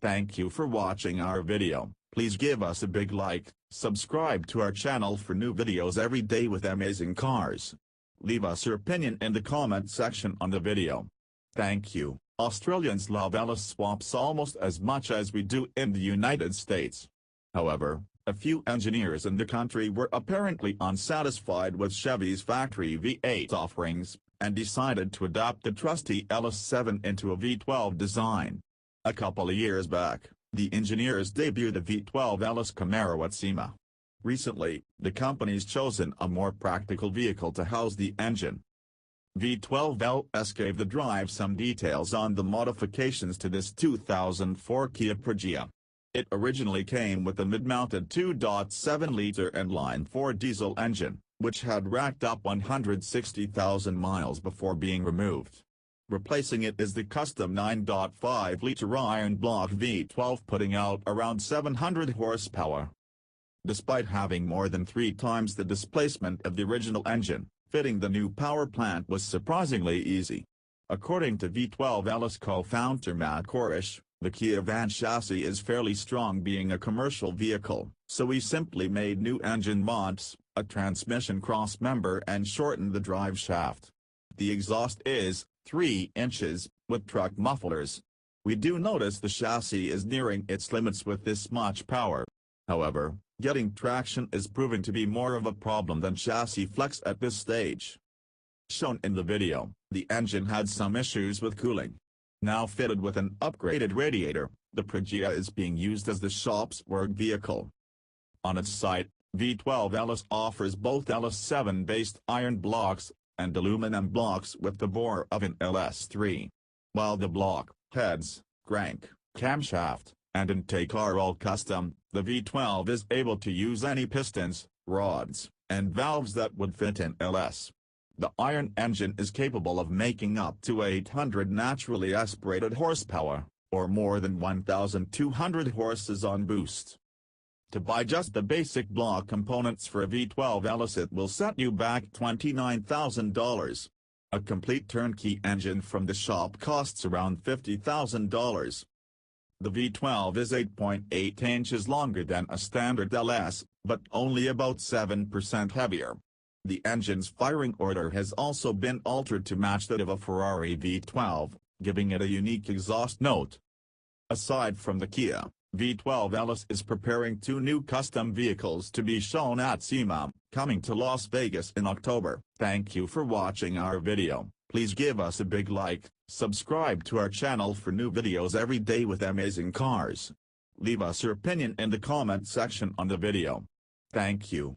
Thank you for watching our video. Please give us a big like, subscribe to our channel for new videos every day with amazing cars. Leave us your opinion in the comment section on the video. Thank you. Australians love LS swaps almost as much as we do in the United States. However, a few engineers in the country were apparently unsatisfied with Chevy's factory V8 offerings, and decided to adapt the trusty LS7 into a V12 design. A couple of years back, the engineers debuted the V-12 LS Camaro at SEMA. Recently, the company's chosen a more practical vehicle to house the engine. V-12 LS gave the drive some details on the modifications to this 2004 Kia Pregio. It originally came with a mid-mounted 2.7-liter inline-four diesel engine, which had racked up 160,000 miles before being removed. Replacing it is the custom 9.5-liter iron block V12 putting out around 700 horsepower. Despite having more than 3 times the displacement of the original engine, fitting the new power plant was surprisingly easy. According to V-12 LS co-founder Matt Corish, the Kia van chassis is fairly strong being a commercial vehicle, so we simply made new engine mods, a transmission crossmember and shortened the driveshaft. The exhaust is 3 inches, with truck mufflers. We do notice the chassis is nearing its limits with this much power. However, getting traction is proving to be more of a problem than chassis flex at this stage. Shown in the video, the engine had some issues with cooling. Now fitted with an upgraded radiator, the Pregio is being used as the shop's work vehicle. On its site, V-12 LS offers both LS7-based iron blocks and aluminum blocks with the bore of an LS3. While the block, heads, crank, camshaft, and intake are all custom, the V12 is able to use any pistons, rods, and valves that would fit in LS. The iron engine is capable of making up to 800 naturally aspirated horsepower, or more than 1,200 horses on boost. To buy just the basic block components for a V12 LS, it will set you back $29,000. A complete turnkey engine from the shop costs around $50,000. The V12 is 8.8 inches longer than a standard LS, but only about 7% heavier. The engine's firing order has also been altered to match that of a Ferrari V12, giving it a unique exhaust note. Aside from the Kia, V-12 LS is preparing 2 new custom vehicles to be shown at SEMA, coming to Las Vegas in October. Thank you for watching our video. Please give us a big like, subscribe to our channel for new videos every day with amazing cars. Leave us your opinion in the comment section on the video. Thank you.